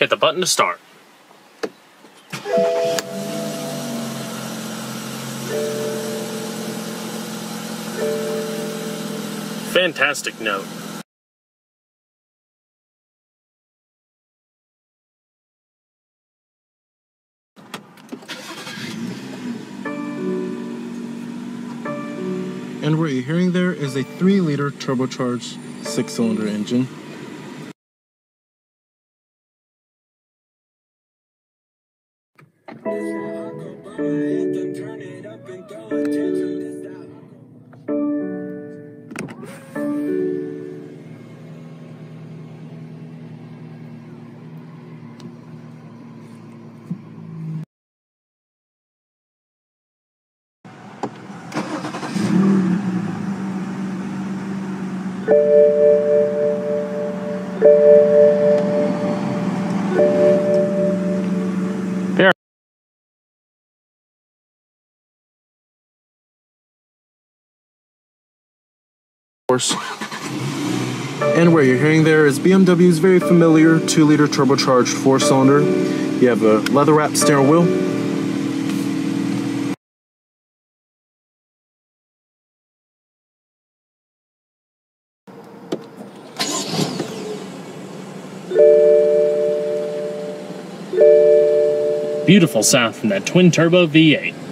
hit the button to start. Fantastic note. And what you're hearing there is a 3-liter turbocharged 6-cylinder engine. And what you're hearing there is BMW's very familiar 2-liter turbocharged 4-cylinder. You have a leather-wrapped steering wheel. Beautiful sound from that twin-turbo V8.